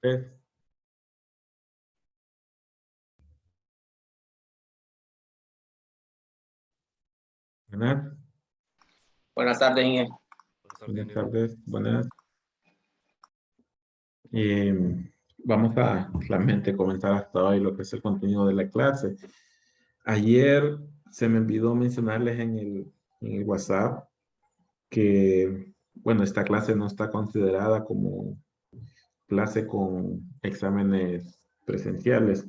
Tres. Buenas, Buenas tardes, Inge. buenas tardes, buenas. Vamos a realmente comenzar hasta hoy lo que es el contenido de la clase. Ayer se me olvidó mencionarles en el WhatsApp que, bueno, esta clase no está considerada como clase con exámenes presenciales.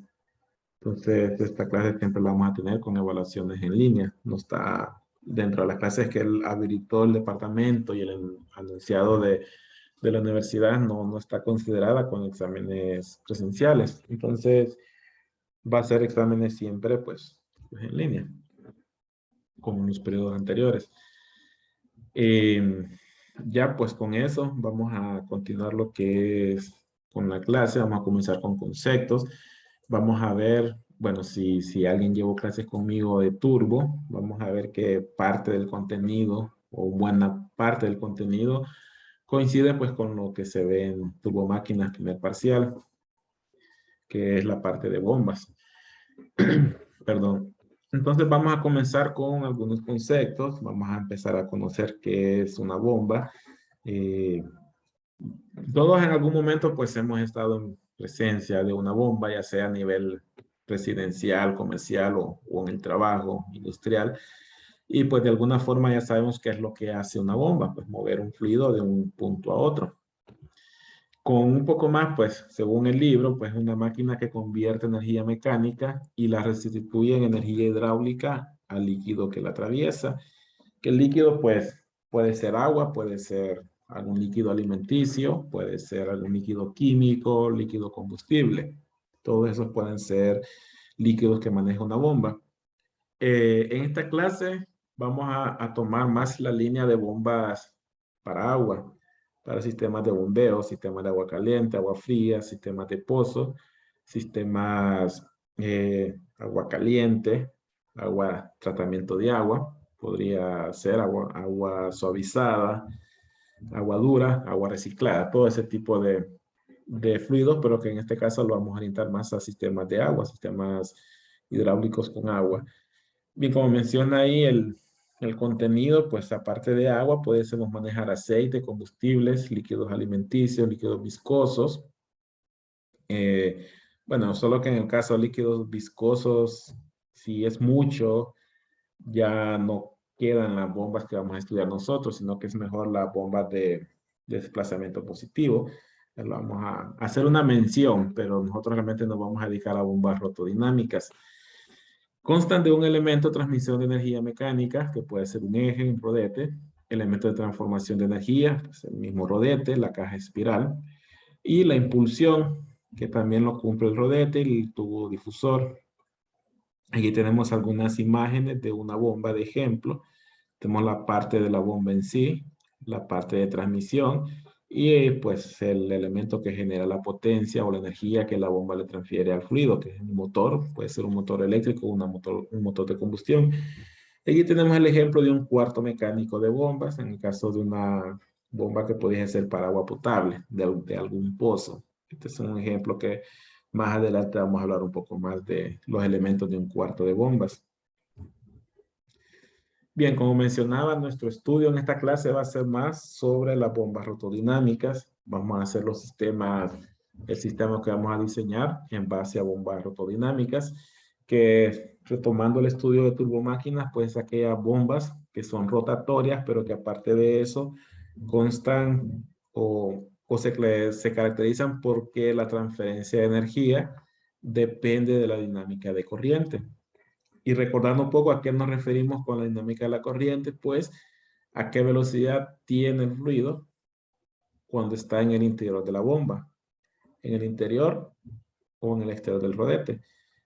Entonces, esta clase siempre la vamos a tener con evaluaciones en línea. No está dentro de las clases que él habilitó el departamento y el anunciado de la universidad, no está considerada con exámenes presenciales. Entonces, va a ser exámenes siempre, pues en línea, como en los periodos anteriores. Ya pues con eso vamos a continuar lo que es con la clase. Vamos a comenzar con conceptos. Vamos a ver, bueno, si alguien llevó clases conmigo de Turbo, vamos a ver que parte del contenido o buena parte del contenido coincide pues con lo que se ve en Turbo Máquinas primer parcial, que es la parte de bombas. Perdón. Entonces vamos a comenzar con algunos conceptos. Vamos a empezar a conocer qué es una bomba. Eh, Todos en algún momento pues hemos estado en presencia de una bomba, ya sea a nivel residencial, comercial o en el trabajo industrial. Y pues de alguna forma ya sabemos qué es lo que hace una bomba, pues mover un fluido de un punto a otro. Con un poco más, pues según el libro, pues una máquina que convierte energía mecánica y la restituye en energía hidráulica al líquido que la atraviesa. Que el líquido pues puede ser agua, puede ser algún líquido alimenticio, puede ser algún líquido químico, líquido combustible. Todos esos pueden ser líquidos que maneja una bomba. En esta clase vamos a tomar más la línea de bombas para agua, para sistemas de bombeo, sistemas de agua caliente, agua fría, sistemas de pozo, sistemas agua caliente, agua, tratamiento de agua, podría ser agua suavizada, agua dura, agua reciclada, todo ese tipo de fluidos, pero que en este caso lo vamos a orientar más a sistemas de agua, sistemas hidráulicos con agua. Bien, como menciona ahí el contenido, pues aparte de agua, podemos manejar aceite, combustibles, líquidos alimenticios, líquidos viscosos. Eh, bueno, solo que en el caso de líquidos viscosos, si es mucho, ya no quedan las bombas que vamos a estudiar nosotros, sino que es mejor las bombas de desplazamiento positivo. Vamos a hacer una mención, pero nosotros realmente nos vamos a dedicar a bombas rotodinámicas. Constan de un elemento de transmisión de energía mecánica, que puede ser un eje, un rodete, elemento de transformación de energía, pues el mismo rodete, la caja espiral, y la impulsión, que también lo cumple el rodete y el tubo difusor. Aquí tenemos algunas imágenes de una bomba de ejemplo. Tenemos la parte de la bomba en sí, la parte de transmisión y pues el elemento que genera la potencia o la energía que la bomba le transfiere al fluido, que es un motor, puede ser un motor eléctrico o un motor de combustión. Aquí tenemos el ejemplo de un cuarto mecánico de bombas, en el caso de una bomba que podría ser para agua potable de algún pozo. Este es un ejemplo que más adelante vamos a hablar un poco más de los elementos de un cuarto de bombas. Bien, como mencionaba, nuestro estudio en esta clase va a ser más sobre las bombas rotodinámicas. Vamos a hacer el sistema que vamos a diseñar en base a bombas rotodinámicas, que retomando el estudio de turbomáquinas, pues aquellas bombas que son rotatorias, pero que aparte de eso constan se caracterizan porque la transferencia de energía depende de la dinámica de corriente. Y recordando un poco a qué nos referimos con la dinámica de la corriente, pues a qué velocidad tiene el fluido cuando está en el interior de la bomba, en el interior o en el exterior del rodete.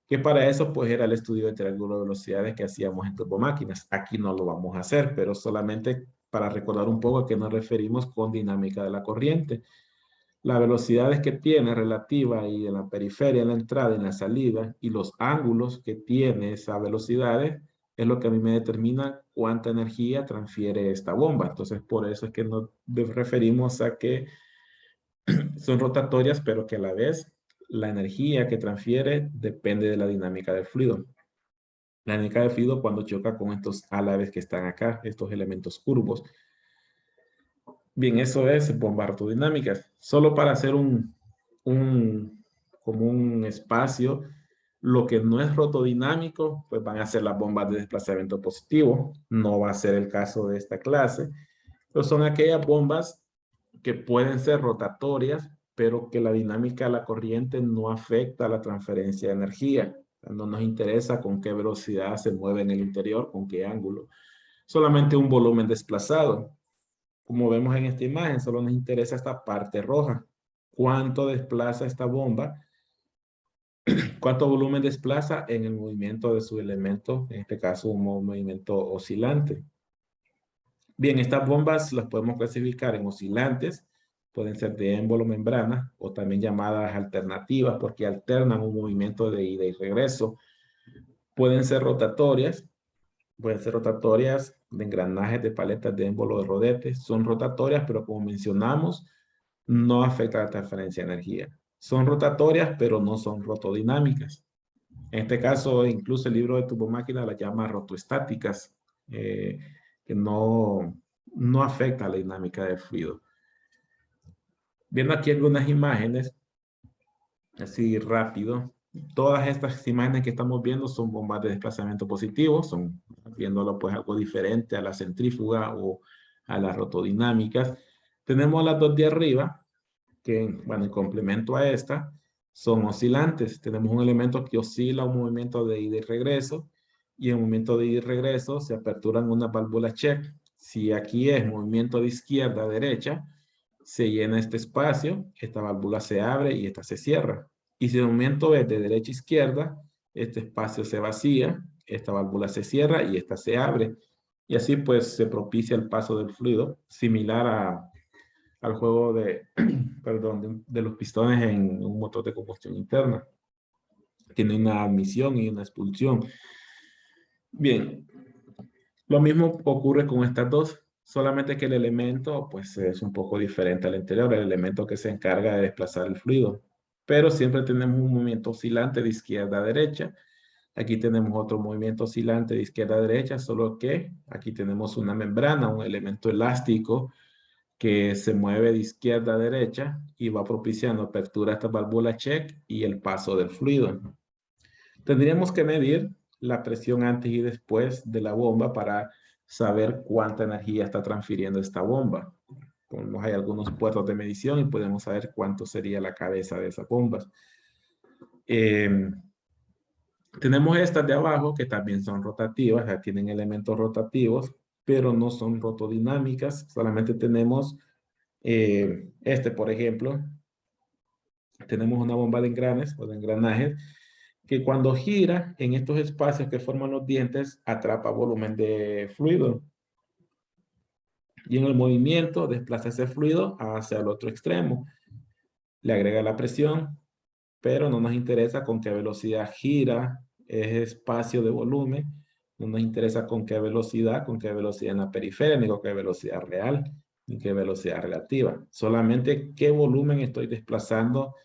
Que para eso pues era el estudio de triángulo de velocidades que hacíamos en turbomáquinas. Aquí no lo vamos a hacer, pero solamente para recordar un poco a qué nos referimos con dinámica de la corriente. Las velocidades que tiene relativa y en la periferia, en la entrada y en la salida, y los ángulos que tiene esas velocidades, es lo que a mí me determina cuánta energía transfiere esta bomba. Entonces, por eso es que nos referimos a que son rotatorias, pero que a la vez la energía que transfiere depende de la dinámica del fluido. La dinámica del fluido cuando choca con estos álabes que están acá, estos elementos curvos. Bien, eso es bombas rotodinámicas. Solo para hacer como un espacio, lo que no es rotodinámico, pues van a ser las bombas de desplazamiento positivo. No va a ser el caso de esta clase. Pero son aquellas bombas que pueden ser rotatorias, pero que la dinámica de la corriente no afecta a la transferencia de energía. No nos interesa con qué velocidad se mueve en el interior, con qué ángulo. Solamente un volumen desplazado. Como vemos en esta imagen, solo nos interesa esta parte roja. ¿Cuánto desplaza esta bomba? ¿Cuánto volumen desplaza en el movimiento de su elemento? En este caso, un movimiento oscilante. Bien, estas bombas las podemos clasificar en oscilantes, pueden ser de émbolo membrana o también llamadas alternativas porque alternan un movimiento de ida y regreso. Pueden ser rotatorias de engranajes de paletas de émbolo de rodete. Son rotatorias, pero como mencionamos, no afecta la transferencia de energía. Son rotatorias, pero no son rotodinámicas. En este caso, incluso el libro de turbomáquina las llama rotoestáticas, que no afecta la dinámica del fluido. Viendo aquí algunas imágenes, así rápido, todas estas imágenes que estamos viendo son bombas de desplazamiento positivo, son viéndolo pues algo diferente a la centrífuga o a las rotodinámicas. Tenemos las dos de arriba, que, bueno, en complemento a esta, son oscilantes. Tenemos un elemento que oscila un movimiento de ida y regreso, y en el movimiento de ida y regreso se aperturan una válvula check. Si aquí es movimiento de izquierda a derecha, se llena este espacio, esta válvula se abre y esta se cierra. Y si el movimiento es de derecha a izquierda, este espacio se vacía, esta válvula se cierra y esta se abre. Y así pues se propicia el paso del fluido, similar al juego perdón, de los pistones en un motor de combustión interna. Tiene una admisión y una expulsión. Bien, lo mismo ocurre con estas dos, solamente que el elemento pues es un poco diferente al anterior, el elemento que se encarga de desplazar el fluido. Pero siempre tenemos un movimiento oscilante de izquierda a derecha. Aquí tenemos otro movimiento oscilante de izquierda a derecha, solo que aquí tenemos una membrana, un elemento elástico que se mueve de izquierda a derecha y va propiciando apertura a esta válvula check y el paso del fluido. Tendríamos que medir la presión antes y después de la bomba para saber cuánta energía está transfiriendo esta bomba. Hay algunos puertos de medición y podemos saber cuánto sería la cabeza de esas bombas. Tenemos estas de abajo que también son rotativas, ya tienen elementos rotativos, pero no son rotodinámicas. Solamente tenemos por ejemplo, tenemos una bomba de engranes o de engranajes que cuando gira en estos espacios que forman los dientes atrapa volumen de fluido y en el movimiento desplaza ese fluido hacia el otro extremo. Le agrega la presión, pero no nos interesa con qué velocidad gira ese espacio de volumen. No nos interesa con qué velocidad en la periferia, ni con qué velocidad real, ni qué velocidad relativa. Solamente qué volumen estoy desplazando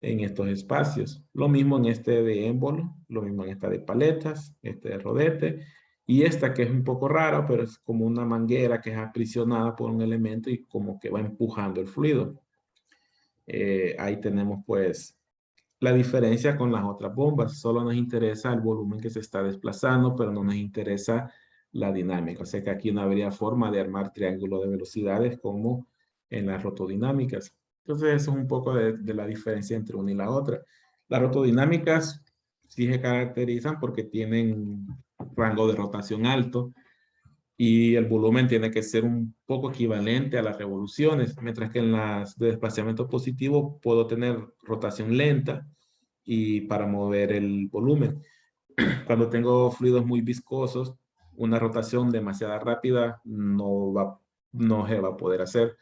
en estos espacios. Lo mismo en este de émbolo, lo mismo en esta de paletas, este de rodete, y esta que es un poco rara, pero es como una manguera que es aprisionada por un elemento y como que va empujando el fluido. Ahí tenemos pues la diferencia con las otras bombas. Solo nos interesa el volumen que se está desplazando, pero no nos interesa la dinámica. O sea que aquí no habría forma de armar triángulo de velocidades como en las rotodinámicas. Entonces eso es un poco de la diferencia entre una y la otra. Las rotodinámicas sí se caracterizan porque tienen rango de rotación alto y el volumen tiene que ser un poco equivalente a las revoluciones, mientras que en las de desplazamiento positivo puedo tener rotación lenta y para mover el volumen. Cuando tengo fluidos muy viscosos, una rotación demasiado rápida no se va a poder hacer.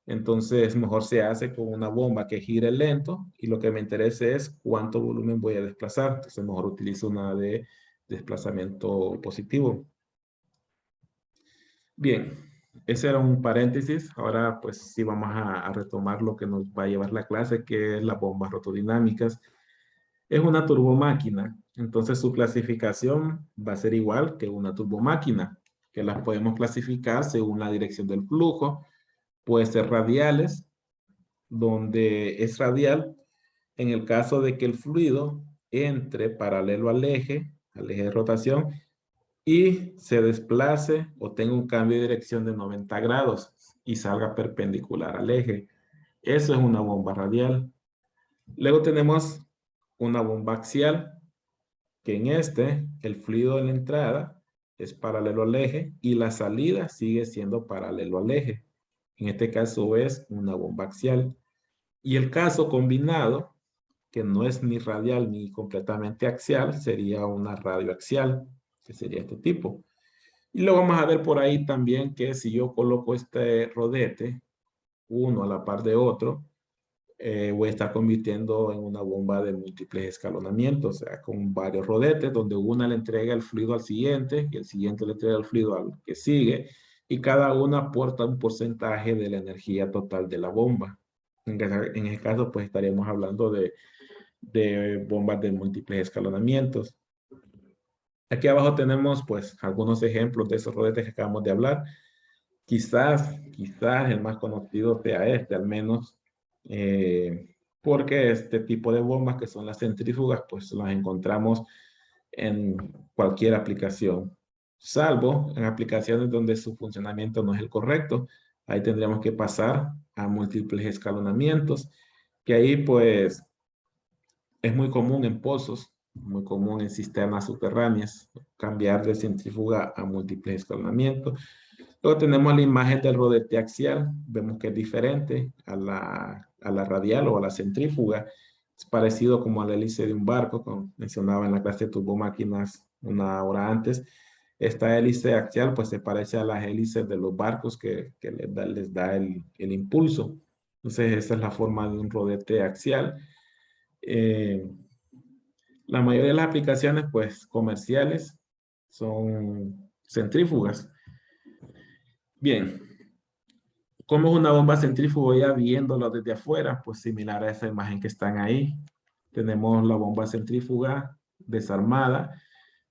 Entonces, mejor se hace con una bomba que gire lento y lo que me interesa es cuánto volumen voy a desplazar. Entonces, mejor utilizo una de desplazamiento positivo. Bien, ese era un paréntesis. Ahora pues sí vamos a retomar lo que nos va a llevar la clase, que es las bombas rotodinámicas. Es una turbomáquina, entonces su clasificación va a ser igual que una turbomáquina, que las podemos clasificar según la dirección del flujo. Puede ser radiales, donde es radial en el caso de que el fluido entre paralelo al eje de rotación, y se desplace o tenga un cambio de dirección de 90 grados y salga perpendicular al eje. Eso es una bomba radial. Luego tenemos una bomba axial, que en este, el fluido de la entrada es paralelo al eje y la salida sigue siendo paralelo al eje. En este caso es una bomba axial. Y el caso combinado, que no es ni radial ni completamente axial, sería una radioaxial, que sería este tipo. Y luego vamos a ver por ahí también que si yo coloco este rodete, uno a la par de otro, voy a estar convirtiendo en una bomba de múltiples escalonamientos, o sea, con varios rodetes, donde una le entrega el fluido al siguiente y el siguiente le entrega el fluido al que sigue, y cada una aporta un porcentaje de la energía total de la bomba. En ese caso, pues estaríamos hablando de bombas de múltiples escalonamientos. Aquí abajo tenemos pues algunos ejemplos de esos rodetes que acabamos de hablar. Quizás el más conocido sea este, al menos, porque este tipo de bombas que son las centrífugas, pues las encontramos en cualquier aplicación, salvo en aplicaciones donde su funcionamiento no es el correcto. Ahí tendríamos que pasar a múltiples escalonamientos, que ahí pues es muy común en pozos, muy común en cisternas subterráneas, cambiar de centrífuga a múltiples escalonamientos. Luego tenemos la imagen del rodete axial. Vemos que es diferente a la radial o a la centrífuga. Es parecido como a la hélice de un barco, como mencionaba en la clase de turbomáquinas una hora antes. Esta hélice axial pues se parece a las hélices de los barcos que les da el impulso. Entonces esa es la forma de un rodete axial. Eh, la mayoría de las aplicaciones pues comerciales son centrífugas. Bien, ¿cómo es una bomba centrífuga ya viéndolo desde afuera? Pues similar a esa imagen que están ahí. Tenemos la bomba centrífuga desarmada.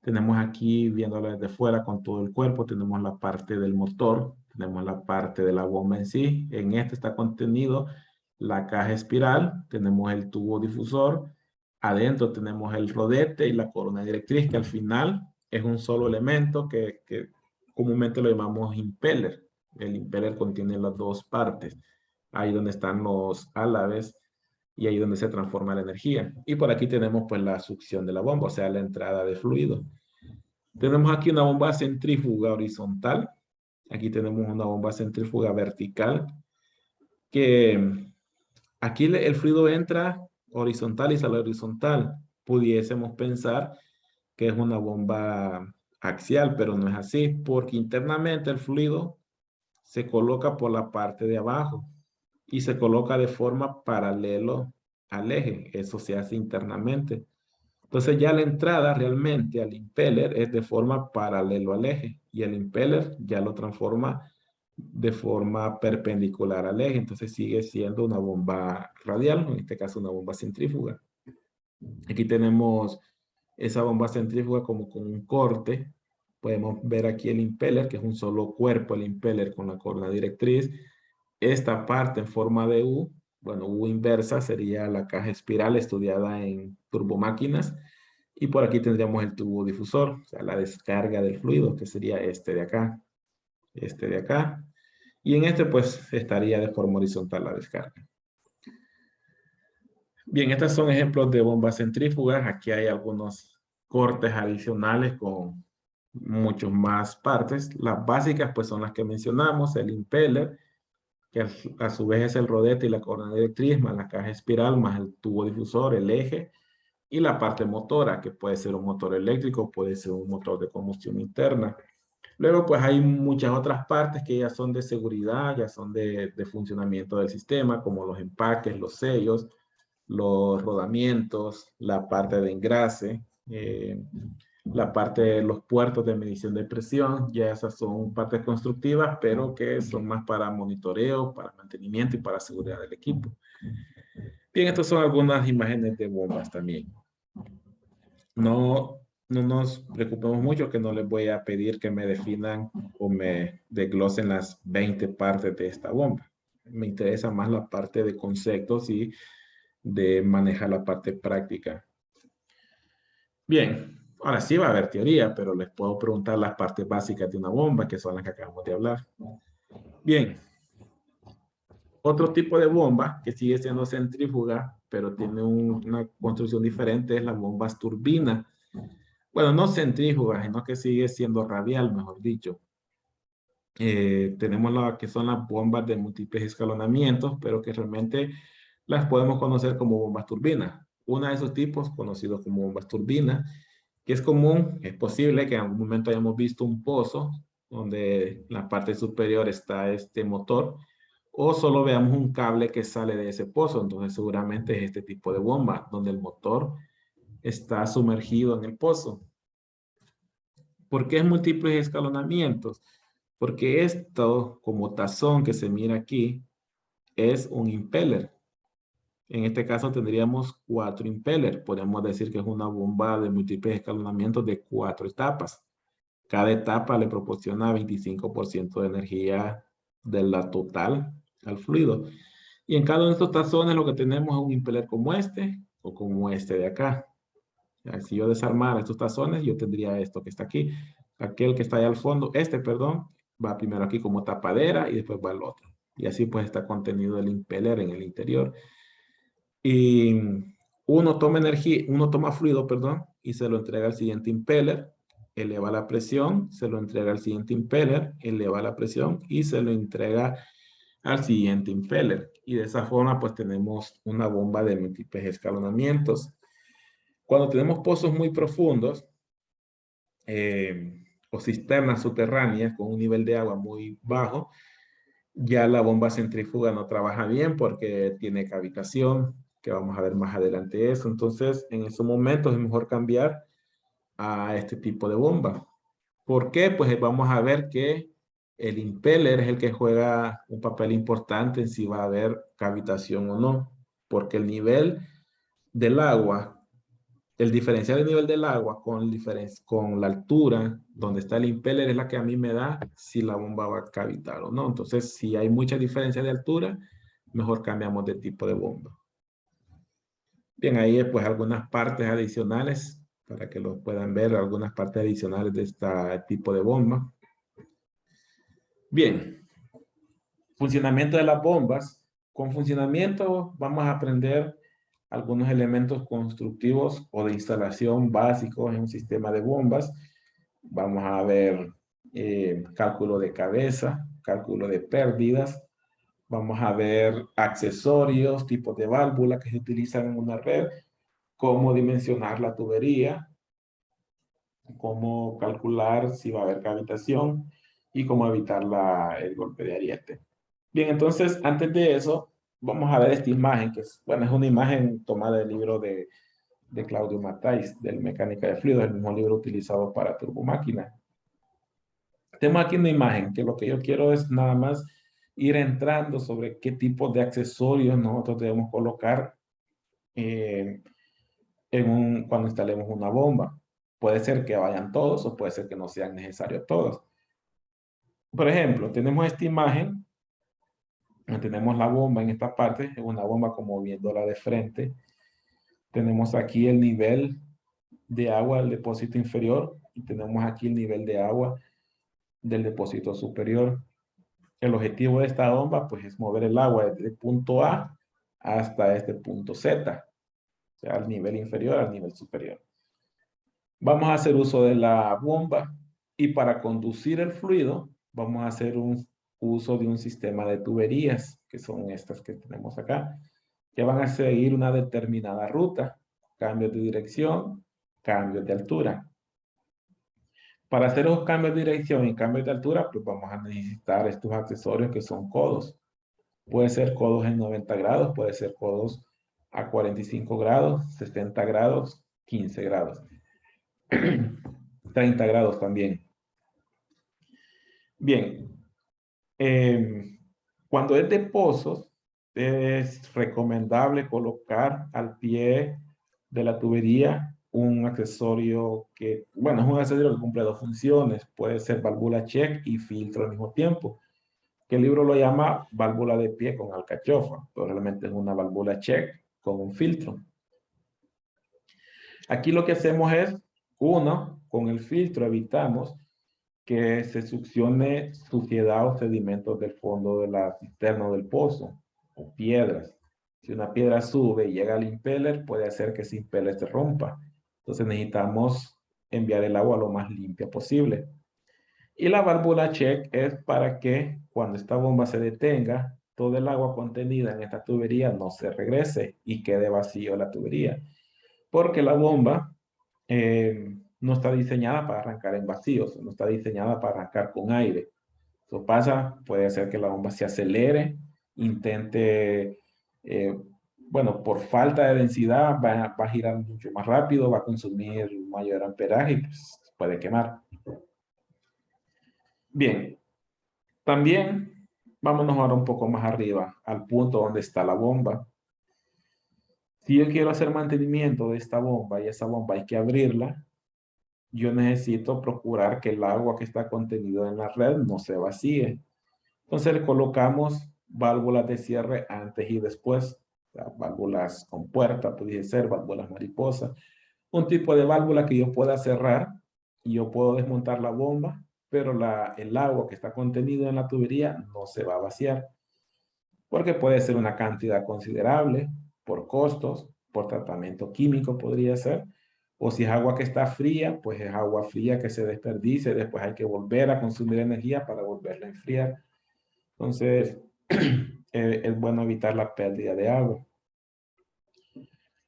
Tenemos aquí viéndola desde fuera con todo el cuerpo. Tenemos la parte del motor. Tenemos la parte de la bomba en sí. En este está contenido la caja espiral. Tenemos el tubo difusor. Adentro tenemos el rodete y la corona directriz, que al final es un solo elemento que comúnmente lo llamamos impeller. El impeller contiene las dos partes. Ahí donde están los álabes y ahí donde se transforma la energía. Y por aquí tenemos pues la succión de la bomba, o sea, la entrada de fluido. Tenemos aquí una bomba centrífuga horizontal. Aquí tenemos una bomba centrífuga vertical que aquí el fluido entra horizontal y sale horizontal. Pudiésemos pensar que es una bomba axial, pero no es así, porque internamente el fluido se coloca por la parte de abajo y se coloca de forma paralelo al eje. Eso se hace internamente. Entonces ya la entrada realmente al impeller es de forma paralelo al eje y el impeller ya lo transforma de forma perpendicular al eje. Entonces sigue siendo una bomba radial, en este caso una bomba centrífuga. Aquí tenemos esa bomba centrífuga como con un corte. Podemos ver aquí el impeller, que es un solo cuerpo, el impeller con la corona directriz. Esta parte en forma de U, bueno, U inversa sería la caja espiral estudiada en turbomáquinas. Y por aquí tendríamos el tubo difusor, o sea, la descarga del fluido, que sería este de acá, este de acá. Y en este pues estaría de forma horizontal la descarga. Bien, estos son ejemplos de bombas centrífugas. Aquí hay algunos cortes adicionales con muchos más partes. Las básicas pues son las que mencionamos, el impeller, que a su vez es el rodete y la corona directriz, más la caja espiral, más el tubo difusor, el eje, y la parte motora, que puede ser un motor eléctrico, puede ser un motor de combustión interna. Luego, pues hay muchas otras partes que ya son de seguridad, ya son de funcionamiento del sistema, como los empaques, los sellos, los rodamientos, la parte de engrase. La parte de los puertos de medición de presión, ya esas son partes constructivas, pero que son más para monitoreo, para mantenimiento y para seguridad del equipo. Bien, estas son algunas imágenes de bombas también. No nos preocupemos mucho, que no les voy a pedir que me definan o me desglosen las 20 partes de esta bomba. Me interesa más la parte de conceptos y de manejar la parte práctica. Bien, ahora sí va a haber teoría, pero les puedo preguntar las partes básicas de una bomba, que son las que acabamos de hablar. Bien, otro tipo de bomba que sigue siendo centrífuga, pero tiene una construcción diferente, es las bombas turbina. Bueno, no centrífuga, sino que sigue siendo radial, mejor dicho. Tenemos lo que son las bombas de múltiples escalonamientos, pero que realmente las podemos conocer como bombas turbinas. Una de esos tipos, conocidos como bombas turbinas, que es común, es posible que en algún momento hayamos visto un pozo donde en la parte superior está este motor, o solo veamos un cable que sale de ese pozo. Entonces seguramente es este tipo de bomba, donde el motor está sumergido en el pozo. ¿Por qué es múltiples escalonamientos? Porque esto, como tazón que se mira aquí, es un impeller. En este caso tendríamos 4 impeller. Podemos decir que es una bomba de múltiples escalonamientos de 4 etapas. Cada etapa le proporciona 25% de energía de la total al fluido. Y en cada uno de estos tazones lo que tenemos es un impeller como este o como este de acá. Si yo desarmara estos tazones, yo tendría esto que está aquí. Aquel que está ahí al fondo, perdón, va primero aquí como tapadera y después va el otro. Y así pues está contenido el impeller en el interior. Y uno toma energía, uno toma fluido, perdón, y se lo entrega al siguiente impeller, eleva la presión, se lo entrega al siguiente impeller, eleva la presión y se lo entrega al siguiente impeller. Y de esa forma pues tenemos una bomba de múltiples escalonamientos. Cuando tenemos pozos muy profundos o cisternas subterráneas con un nivel de agua muy bajo, ya la bomba centrífuga no trabaja bien porque tiene cavitación, que vamos a ver más adelante eso. Entonces, en esos momentos es mejor cambiar a este tipo de bomba. ¿Por qué? Pues vamos a ver que el impeller es el que juega un papel importante en si va a haber cavitación o no, porque el nivel del agua, el diferencial del nivel del agua con la altura donde está el impeller es la que a mí me da si la bomba va a cavitar o no. Entonces, si hay mucha diferencia de altura, mejor cambiamos de tipo de bomba. Bien, ahí pues algunas partes adicionales para que lo puedan ver, algunas partes adicionales de este tipo de bomba. Bien, funcionamiento de las bombas. Con funcionamiento vamos a aprender algunos elementos constructivos o de instalación básicos en un sistema de bombas. Vamos a ver cálculo de cabeza, cálculo de pérdidas. Vamos a ver accesorios, tipos de válvula que se utilizan en una red, cómo dimensionar la tubería, cómo calcular si va a haber cavitación y cómo evitar el golpe de ariete. Bien, entonces, antes de eso, vamos a ver esta imagen, que es, bueno, es una imagen tomada del libro de Claudio Matais, del Mecánica de Fluidos, el mismo libro utilizado para turbomáquina. Tenemos aquí una imagen, que lo que yo quiero es nada más ir entrando sobre qué tipo de accesorios nosotros debemos colocar cuando instalemos una bomba. Puede ser que vayan todos o puede ser que no sean necesarios todos. Por ejemplo, tenemos esta imagen, tenemos la bomba en esta parte, es una bomba como viéndola de frente. Tenemos aquí el nivel de agua del depósito inferior y tenemos aquí el nivel de agua del depósito superior. El objetivo de esta bomba pues es mover el agua desde el punto A hasta este punto Z, o sea, al nivel inferior al nivel superior. Vamos a hacer uso de la bomba y para conducir el fluido vamos a hacer un uso de un sistema de tuberías, que son estas que tenemos acá, que van a seguir una determinada ruta, cambios de dirección, cambios de altura. Para hacer los cambios de dirección y cambios de altura, pues vamos a necesitar estos accesorios que son codos. Puede ser codos en 90 grados, puede ser codos a 45 grados, 60 grados, 15 grados. 30 grados también. Bien, cuando es de pozos, es recomendable colocar al pie de la tubería un accesorio que, bueno, es un accesorio que cumple dos funciones. Puede ser válvula check y filtro al mismo tiempo, que el libro lo llama válvula de pie con alcachofa, pero realmente es una válvula check con un filtro. Aquí lo que hacemos es, uno, con el filtro evitamos que se succione suciedad o sedimentos del fondo de la cisterna o del pozo, o piedras. Si una piedra sube y llega al impeller, puede hacer que ese impeller se rompa. Entonces necesitamos enviar el agua lo más limpia posible. Y la válvula check es para que cuando esta bomba se detenga, todo el agua contenida en esta tubería no se regrese y quede vacío la tubería. Porque la bomba no está diseñada para arrancar en vacíos, no está diseñada para arrancar con aire. Eso pasa, puede hacer que la bomba se acelere, intente, bueno, por falta de densidad va a girar mucho más rápido, va a consumir mayor amperaje y pues, puede quemar. Bien, también vámonos ahora un poco más arriba, al punto donde está la bomba. Si yo quiero hacer mantenimiento de esta bomba y esa bomba hay que abrirla, yo necesito procurar que el agua que está contenido en la red no se vacíe. Entonces le colocamos válvulas de cierre antes y después, o sea, válvulas con puerta, puede ser, válvulas mariposa, un tipo de válvula que yo pueda cerrar y yo puedo desmontar la bomba, pero el agua que está contenido en la tubería no se va a vaciar, porque puede ser una cantidad considerable por costos, por tratamiento químico podría ser, o si es agua que está fría, pues es agua fría que se desperdicia, después hay que volver a consumir energía para volverla a enfriar. Entonces, es bueno evitar la pérdida de agua.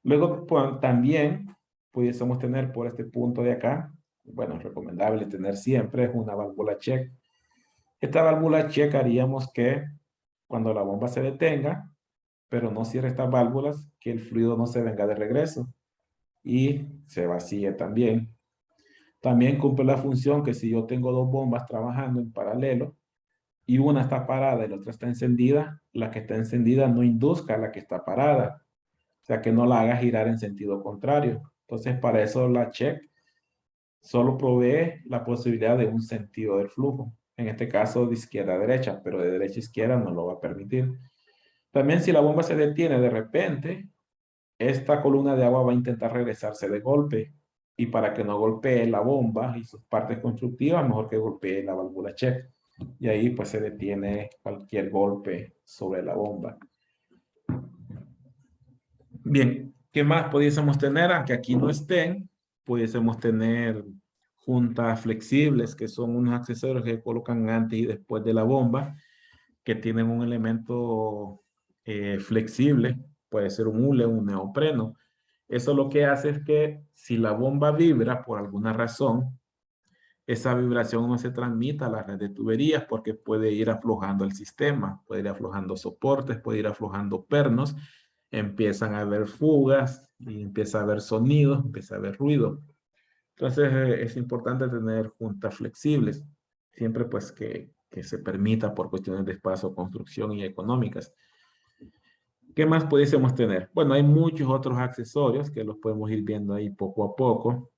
Luego, pues, también pudiésemos tener por este punto de acá, bueno, recomendable tener siempre es una válvula check. Esta válvula check haríamos que cuando la bomba se detenga, pero no cierre estas válvulas, que el fluido no se venga de regreso y se vacíe también. También cumple la función que si yo tengo dos bombas trabajando en paralelo y una está parada y la otra está encendida, la que está encendida no induzca a la que está parada, o sea que no la haga girar en sentido contrario. Entonces para eso la check solo provee la posibilidad de un sentido del flujo, en este caso de izquierda a derecha, pero de derecha a izquierda no lo va a permitir. También si la bomba se detiene de repente, esta columna de agua va a intentar regresarse de golpe. Y para que no golpee la bomba y sus partes constructivas, mejor que golpee la válvula check. Y ahí pues se detiene cualquier golpe sobre la bomba. Bien, ¿qué más pudiésemos tener? Aunque aquí no estén, pudiésemos tener juntas flexibles, que son unos accesorios que colocan antes y después de la bomba, que tienen un elemento flexible, puede ser un hule, un neopreno. Eso lo que hace es que si la bomba vibra por alguna razón, esa vibración no se transmite a la red de tuberías porque puede ir aflojando el sistema, puede ir aflojando soportes, puede ir aflojando pernos, empiezan a haber fugas y empieza a haber sonidos, empieza a haber ruido. Entonces es importante tener juntas flexibles, siempre pues que se permita por cuestiones de espacio, construcción y económicas. ¿Qué más pudiésemos tener? Bueno, hay muchos otros accesorios que los podemos ir viendo ahí poco a poco,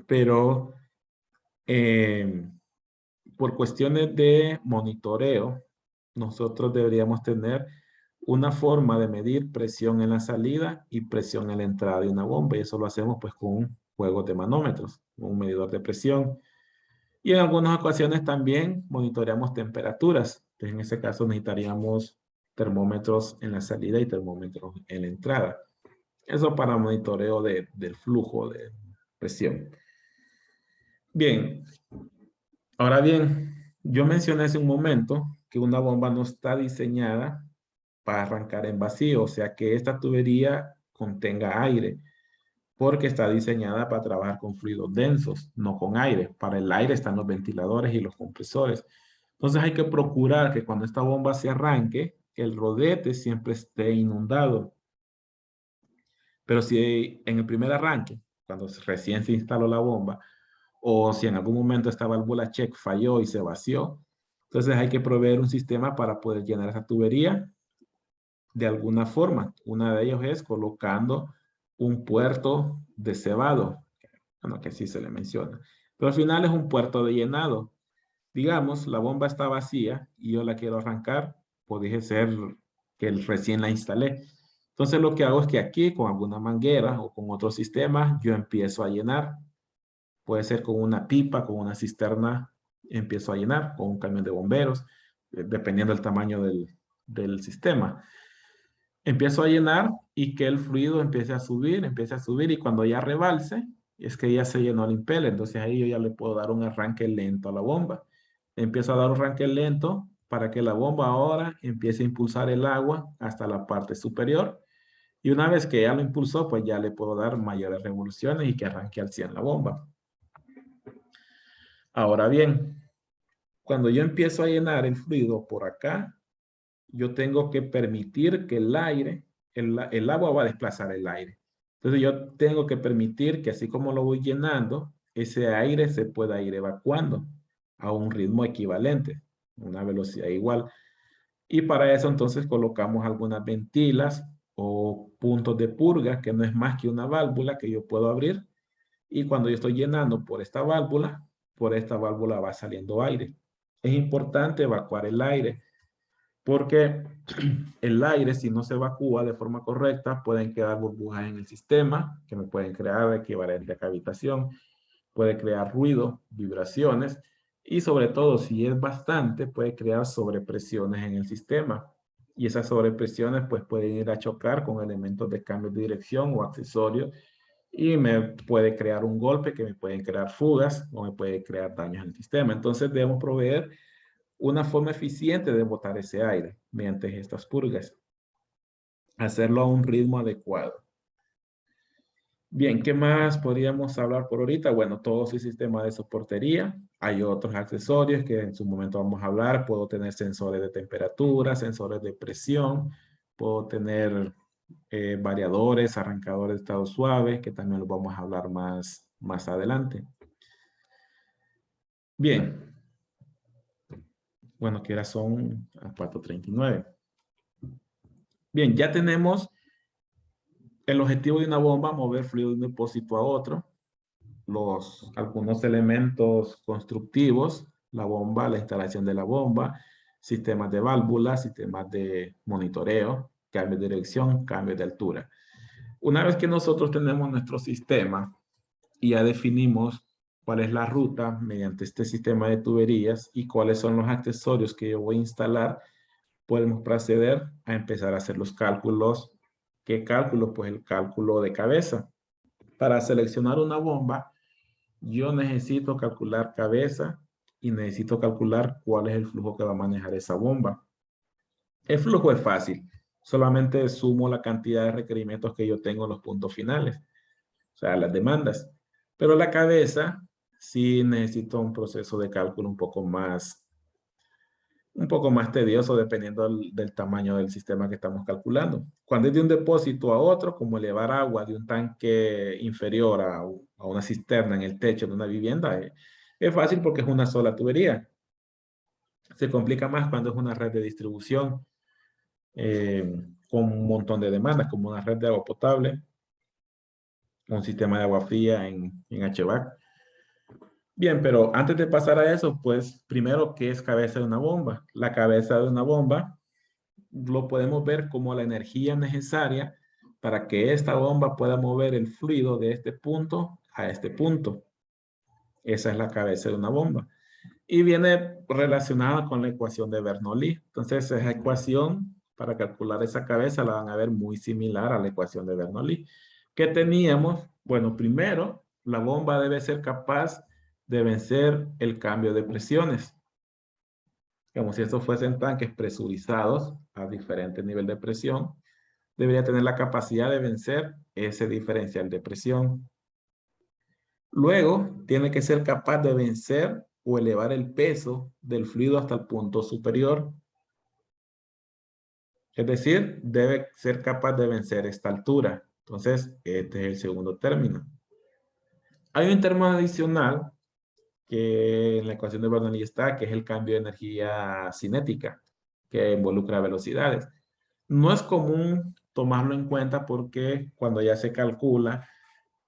pero por cuestiones de monitoreo, nosotros deberíamos tener una forma de medir presión en la salida y presión en la entrada de una bomba, y eso lo hacemos pues con un juego de manómetros, un medidor de presión. Y en algunas ocasiones también monitoreamos temperaturas. Entonces, en ese caso necesitaríamos termómetros en la salida y termómetros en la entrada. Eso para monitoreo del flujo de presión. Bien, ahora bien, yo mencioné hace un momento que una bomba no está diseñada para arrancar en vacío, o sea que esta tubería contenga aire, porque está diseñada para trabajar con fluidos densos, no con aire. Para el aire están los ventiladores y los compresores. Entonces hay que procurar que cuando esta bomba se arranque, el rodete siempre esté inundado. Pero si en el primer arranque, cuando recién se instaló la bomba, o si en algún momento esta válvula check falló y se vació, entonces hay que proveer un sistema para poder llenar esa tubería de alguna forma. Una de ellos es colocando un puerto de cebado, bueno, que sí se le menciona, pero al final es un puerto de llenado. Digamos, la bomba está vacía y yo la quiero arrancar, puede ser que recién la instalé. Entonces lo que hago es que aquí con alguna manguera o con otro sistema yo empiezo a llenar. Puede ser con una pipa, con una cisterna, empiezo a llenar, con un camión de bomberos, dependiendo del tamaño del sistema. Empiezo a llenar y que el fluido empiece a subir y cuando ya rebalse, es que ya se llenó el impeller. Entonces ahí yo ya le puedo dar un arranque lento a la bomba. Empiezo a dar un arranque lento para que la bomba ahora empiece a impulsar el agua hasta la parte superior. Y una vez que ya lo impulsó, pues ya le puedo dar mayores revoluciones y que arranque al 100 la bomba. Ahora bien, cuando yo empiezo a llenar el fluido por acá, yo tengo que permitir que el aire, el agua va a desplazar el aire. Entonces yo tengo que permitir que así como lo voy llenando, ese aire se pueda ir evacuando a un ritmo equivalente, una velocidad igual. Y para eso entonces colocamos algunas ventilas o puntos de purga, que no es más que una válvula que yo puedo abrir. Y cuando yo estoy llenando por esta válvula va saliendo aire. Es importante evacuar el aire porque el aire, si no se evacúa de forma correcta, pueden quedar burbujas en el sistema que me pueden crear equivalente a cavitación, puede crear ruido, vibraciones y sobre todo si es bastante puede crear sobrepresiones en el sistema. Y esas sobrepresiones pues pueden ir a chocar con elementos de cambio de dirección o accesorios y me puede crear un golpe que me pueden crear fugas o me puede crear daños en el sistema. Entonces debemos proveer una forma eficiente de botar ese aire mediante estas purgas. Hacerlo a un ritmo adecuado. Bien, ¿qué más podríamos hablar por ahorita? Bueno, todo su sistema de soportería. Hay otros accesorios que en su momento vamos a hablar. Puedo tener sensores de temperatura, sensores de presión. Puedo tener variadores, arrancadores de estado suave, que también los vamos a hablar más adelante. Bien. Bueno, que ahora son a 4:39. Bien, ya tenemos el objetivo de una bomba, mover fluido de un depósito a otro. Algunos elementos constructivos, la bomba, la instalación de la bomba, sistemas de válvulas, sistemas de monitoreo, cambio de dirección, cambio de altura. Una vez que nosotros tenemos nuestro sistema y ya definimos cuál es la ruta mediante este sistema de tuberías y cuáles son los accesorios que yo voy a instalar, podemos proceder a empezar a hacer los cálculos. ¿Qué cálculo? Pues el cálculo de cabeza. Para seleccionar una bomba, yo necesito calcular cabeza y necesito calcular cuál es el flujo que va a manejar esa bomba. El flujo es fácil. Solamente sumo la cantidad de requerimientos que yo tengo en los puntos finales, o sea, las demandas. Pero la cabeza sí necesito un proceso de cálculo un poco más tedioso dependiendo del tamaño del sistema que estamos calculando. Cuando es de un depósito a otro, como elevar agua de un tanque inferior a una cisterna en el techo de una vivienda, es fácil porque es una sola tubería. Se complica más cuando es una red de distribución con un montón de demandas, como una red de agua potable, un sistema de agua fría en HVAC. Bien, pero antes de pasar a eso, pues primero, ¿qué es cabeza de una bomba? La cabeza de una bomba lo podemos ver como la energía necesaria para que esta bomba pueda mover el fluido de este punto a este punto. Esa es la cabeza de una bomba. Y viene relacionada con la ecuación de Bernoulli. Entonces, esa ecuación, para calcular esa cabeza, la van a ver muy similar a la ecuación de Bernoulli. ¿Qué teníamos? Bueno, primero, la bomba debe ser capaz de vencer el cambio de presiones. Como si estos fuesen tanques presurizados a diferente nivel de presión, debería tener la capacidad de vencer ese diferencial de presión. Luego, tiene que ser capaz de vencer o elevar el peso del fluido hasta el punto superior. Es decir, debe ser capaz de vencer esta altura. Entonces, este es el segundo término. Hay un término adicional que en la ecuación de Bernoulli está, que es el cambio de energía cinética, que involucra velocidades. No es común tomarlo en cuenta porque cuando ya se calcula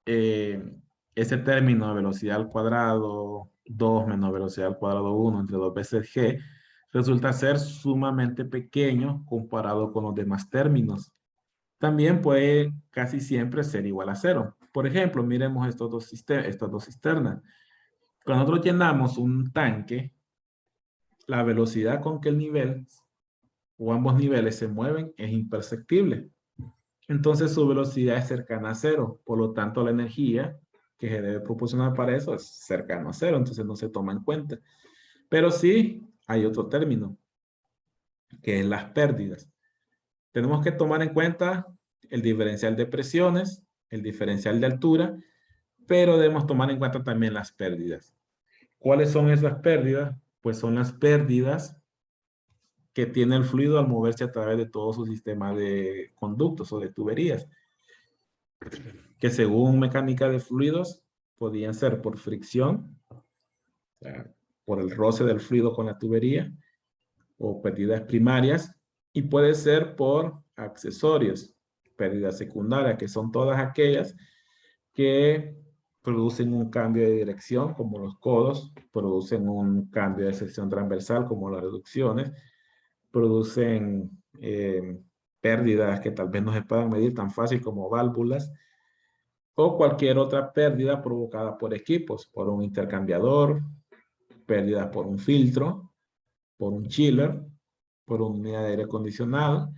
ese término de velocidad al cuadrado 2 menos velocidad al cuadrado 1 entre 2 veces g, resulta ser sumamente pequeño comparado con los demás términos. También puede casi siempre ser igual a cero. Por ejemplo, miremos estas dos cisternas. Cuando nosotros llenamos un tanque, la velocidad con que el nivel o ambos niveles se mueven es imperceptible. Entonces su velocidad es cercana a cero. Por lo tanto, la energía que se debe proporcionar para eso es cercano a cero. Entonces no se toma en cuenta. Pero sí hay otro término, que es las pérdidas. Tenemos que tomar en cuenta el diferencial de presiones, el diferencial de altura, pero debemos tomar en cuenta también las pérdidas. ¿Cuáles son esas pérdidas? Pues son las pérdidas que tiene el fluido al moverse a través de todo su sistema de conductos o de tuberías, que según mecánica de fluidos podían ser por fricción, o sea, por el roce del fluido con la tubería, o pérdidas primarias, y puede ser por accesorios, pérdidas secundarias, que son todas aquellas que producen un cambio de dirección, como los codos, producen un cambio de sección transversal, como las reducciones, producen pérdidas que tal vez no se puedan medir tan fácil como válvulas, o cualquier otra pérdida provocada por equipos, por un intercambiador, pérdidas por un filtro, por un chiller, por una unidad de aire acondicionado.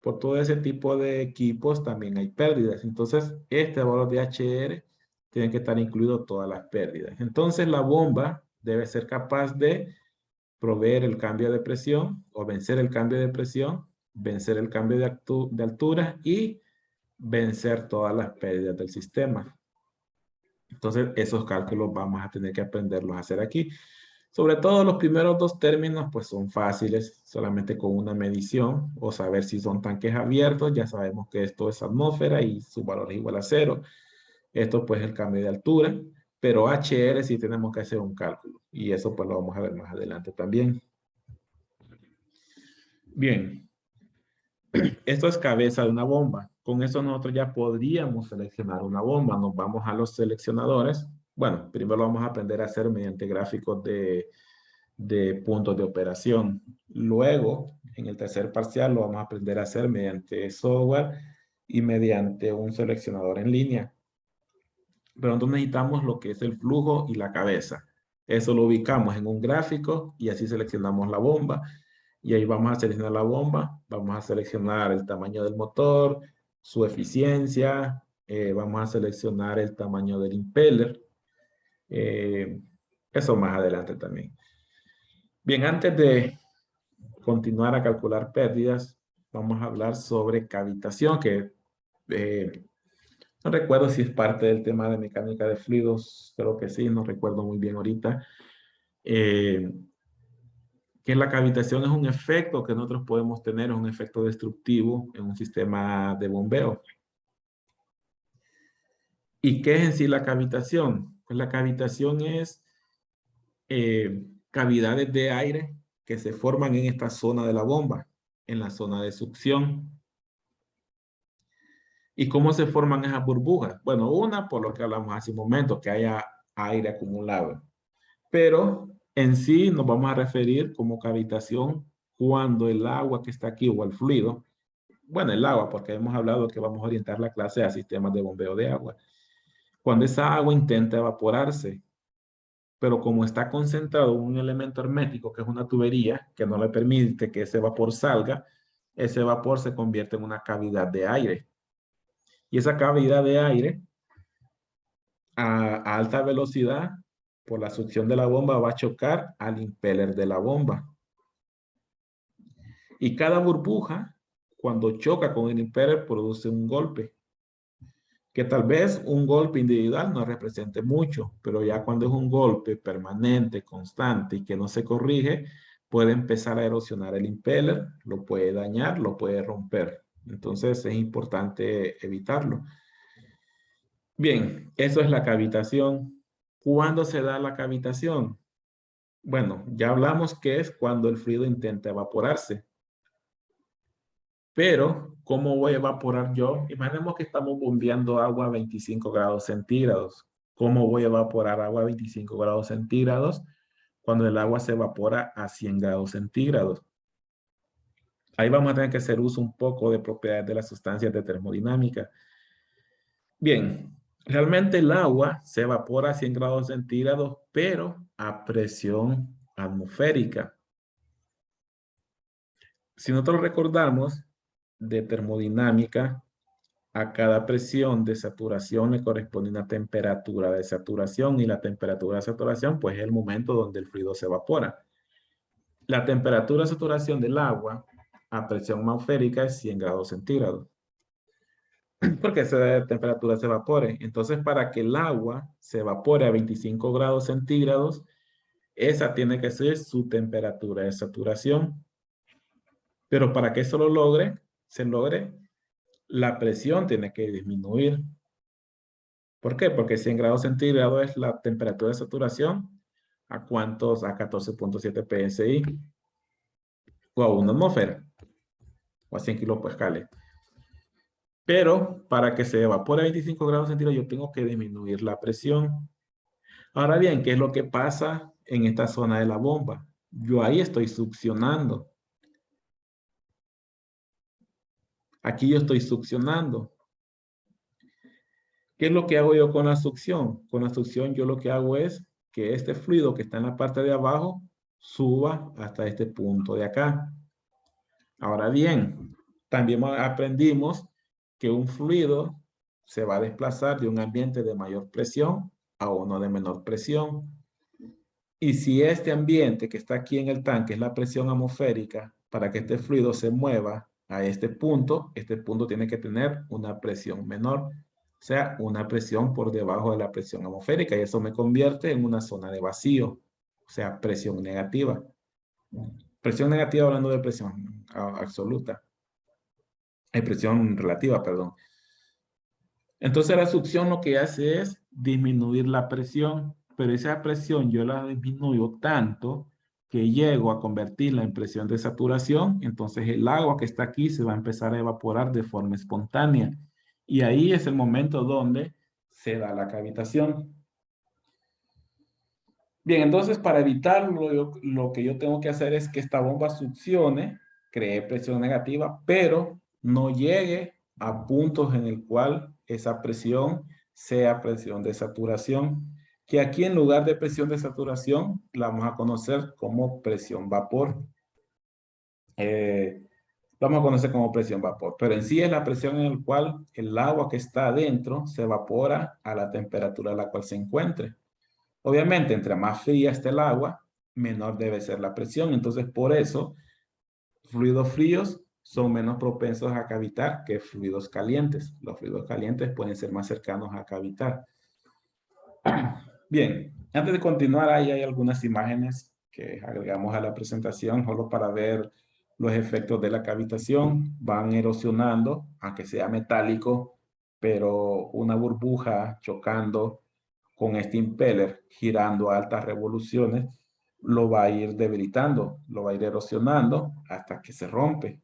Por todo ese tipo de equipos también hay pérdidas. Entonces, este valor de HR tiene que estar incluido todas las pérdidas. Entonces, la bomba debe ser capaz de proveer el cambio de presión o vencer el cambio de presión, vencer el cambio de altura y vencer todas las pérdidas del sistema. Entonces, esos cálculos vamos a tener que aprenderlos a hacer aquí. Sobre todo los primeros dos términos, pues son fáciles, solamente con una medición o saber si son tanques abiertos. Ya sabemos que esto es atmósfera y su valor es igual a cero. Esto pues es el cambio de altura, pero HR sí tenemos que hacer un cálculo y eso pues lo vamos a ver más adelante también. Bien, esto es cabeza de una bomba. Con eso nosotros ya podríamos seleccionar una bomba. Nos vamos a los seleccionadores. Bueno, primero lo vamos a aprender a hacer mediante gráficos de puntos de operación. Luego, en el tercer parcial, lo vamos a aprender a hacer mediante software y mediante un seleccionador en línea. Pero nosotros necesitamos lo que es el flujo y la cabeza. Eso lo ubicamos en un gráfico y así seleccionamos la bomba. Y ahí vamos a seleccionar la bomba, vamos a seleccionar el tamaño del motor, su eficiencia, vamos a seleccionar el tamaño del impeller. Eso más adelante también. Bien, antes de continuar a calcular pérdidas, vamos a hablar sobre cavitación, que no recuerdo si es parte del tema de mecánica de fluidos, creo que sí, no recuerdo muy bien ahorita. Que la cavitación es un efecto que nosotros podemos tener, es un efecto destructivo en un sistema de bombeo. ¿Y qué es en sí la cavitación? Pues la cavitación es cavidades de aire que se forman en esta zona de la bomba, en la zona de succión. ¿Y cómo se forman esas burbujas? Bueno, una, por lo que hablamos hace un momento, que haya aire acumulado. Pero en sí nos vamos a referir como cavitación cuando el agua que está aquí o el fluido, bueno, el agua, porque hemos hablado que vamos a orientar la clase a sistemas de bombeo de agua. Cuando esa agua intenta evaporarse, pero como está concentrado en un elemento hermético, que es una tubería, que no le permite que ese vapor salga, ese vapor se convierte en una cavidad de aire. Y esa cavidad de aire a alta velocidad, por la succión de la bomba, va a chocar al impeller de la bomba. Y cada burbuja, cuando choca con el impeller, produce un golpe. Que tal vez un golpe individual no represente mucho, pero ya cuando es un golpe permanente, constante y que no se corrige, puede empezar a erosionar el impeller, lo puede dañar, lo puede romper. Entonces es importante evitarlo. Bien, eso es la cavitación. ¿Cuándo se da la cavitación? Bueno, ya hablamos que es cuando el fluido intenta evaporarse. Pero, ¿cómo voy a evaporar yo? Imaginemos que estamos bombeando agua a 25 grados centígrados. ¿Cómo voy a evaporar agua a 25 grados centígrados cuando el agua se evapora a 100 grados centígrados? Ahí vamos a tener que hacer uso un poco de propiedades de las sustancias de termodinámica. Bien, realmente el agua se evapora a 100 grados centígrados, pero a presión atmosférica. Si nosotros recordamos de termodinámica, a cada presión de saturación le corresponde una temperatura de saturación, y la temperatura de saturación pues es el momento donde el fluido se evapora. La temperatura de saturación del agua a presión atmosférica es 100 grados centígrados. Porque esa temperatura se evapore. Entonces, para que el agua se evapore a 25 grados centígrados, esa tiene que ser su temperatura de saturación. Pero para que eso se logre, la presión tiene que disminuir. ¿Por qué? Porque 100 grados centígrados es la temperatura de saturación. ¿A cuántos? A 14.7 PSI. O a una atmósfera. O a 100 kilopascales. Pero para que se evapore a 25 grados centígrados, yo tengo que disminuir la presión. Ahora bien, ¿qué es lo que pasa en esta zona de la bomba? Yo ahí estoy succionando. Aquí yo estoy succionando. ¿Qué es lo que hago yo con la succión? Con la succión yo lo que hago es que este fluido que está en la parte de abajo suba hasta este punto de acá. Ahora bien, también aprendimos que un fluido se va a desplazar de un ambiente de mayor presión a uno de menor presión. Y si este ambiente que está aquí en el tanque es la presión atmosférica, para que este fluido se mueva a este punto tiene que tener una presión menor, o sea, una presión por debajo de la presión atmosférica, y eso me convierte en una zona de vacío, o sea, presión negativa. Presión negativa hablando de presión absoluta. Presión relativa, perdón. Entonces la succión lo que hace es disminuir la presión, pero esa presión yo la disminuyo tanto que llego a convertirla en presión de saturación. Entonces el agua que está aquí se va a empezar a evaporar de forma espontánea. Y ahí es el momento donde se da la cavitación. Bien, entonces para evitarlo, lo que yo tengo que hacer es que esta bomba succione, cree presión negativa, pero no llegue a puntos en el cual esa presión sea presión de saturación, que aquí en lugar de presión de saturación la vamos a conocer como presión vapor. Vamos a conocer como presión vapor, pero en sí es la presión en la cual el agua que está adentro se evapora a la temperatura a la cual se encuentre. Obviamente, entre más fría esté el agua, menor debe ser la presión. Entonces, por eso, fluidos fríos son menos propensos a cavitar que fluidos calientes. Los fluidos calientes pueden ser más cercanos a cavitar. Bien, antes de continuar, ahí hay algunas imágenes que agregamos a la presentación, solo para ver los efectos de la cavitación. Van erosionando, aunque sea metálico, pero una burbuja chocando con este impeller girando a altas revoluciones, lo va a ir debilitando, lo va a ir erosionando hasta que se rompe.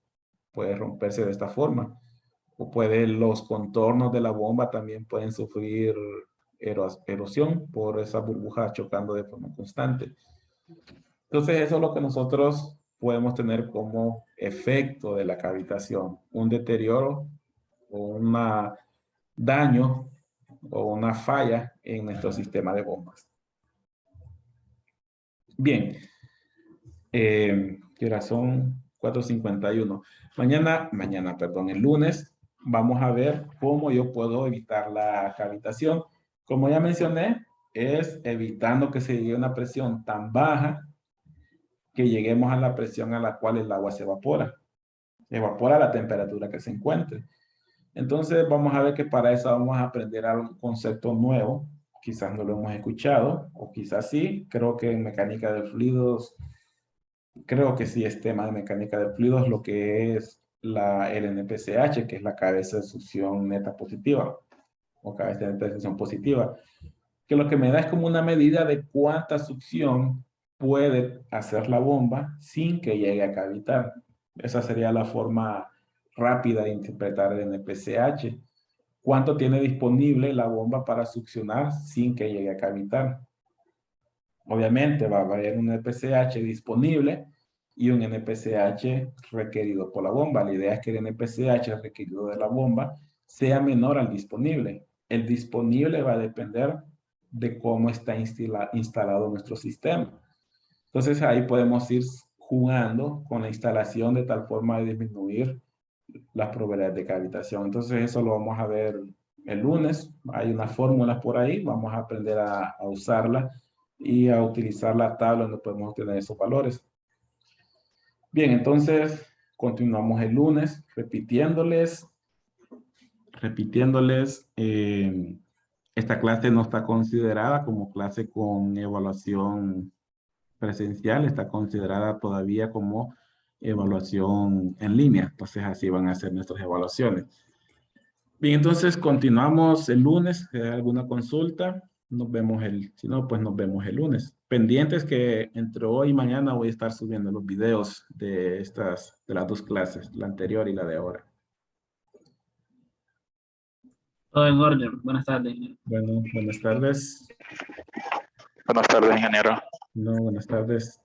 Puede romperse de esta forma. O los contornos de la bomba también pueden sufrir erosión por esa burbuja chocando de forma constante. Entonces eso es lo que nosotros podemos tener como efecto de la cavitación, un deterioro o un daño o una falla en nuestro sistema de bombas. Bien, ¿qué hora son? 4:51. El lunes, vamos a ver cómo yo puedo evitar la cavitación. Como ya mencioné, es evitando que se llegue a una presión tan baja que lleguemos a la presión a la cual el agua se evapora. Evapora a la temperatura que se encuentre. Entonces vamos a ver que para eso vamos a aprender algún concepto nuevo. Quizás no lo hemos escuchado, o quizás sí. Creo que en mecánica de fluidos, creo que sí es tema de mecánica de fluidos, lo que es la LNPCH, que es la cabeza de succión neta positiva, o cabeza de neta de succión positiva. que lo que me da es como una medida de cuánta succión puede hacer la bomba sin que llegue a cavitar. Esa sería la forma rápida de interpretar el NPCH. ¿Cuánto tiene disponible la bomba para succionar sin que llegue a cavitar? Obviamente va a haber un NPCH disponible y un NPCH requerido por la bomba. La idea es que el NPCH requerido de la bomba sea menor al disponible. El disponible va a depender de cómo está instalado nuestro sistema. Entonces ahí podemos ir jugando con la instalación de tal forma de disminuir las probabilidades de cavitación. Entonces eso lo vamos a ver el lunes. Hay unas fórmulas por ahí, vamos a aprender a usarla y a utilizar la tabla donde podemos obtener esos valores. Bien, entonces continuamos el lunes repitiéndoles. Esta clase no está considerada como clase con evaluación presencial, está considerada todavía como evaluación en línea. Entonces así van a ser nuestras evaluaciones. Bien, entonces continuamos el lunes. Si hay alguna consulta, nos vemos si no, pues nos vemos el lunes. Pendientes que entre hoy y mañana voy a estar subiendo los videos de las dos clases, la anterior y la de ahora. Todo en orden. Buenas tardes. Bueno, buenas tardes. Buenas tardes, ingeniero. No, buenas tardes.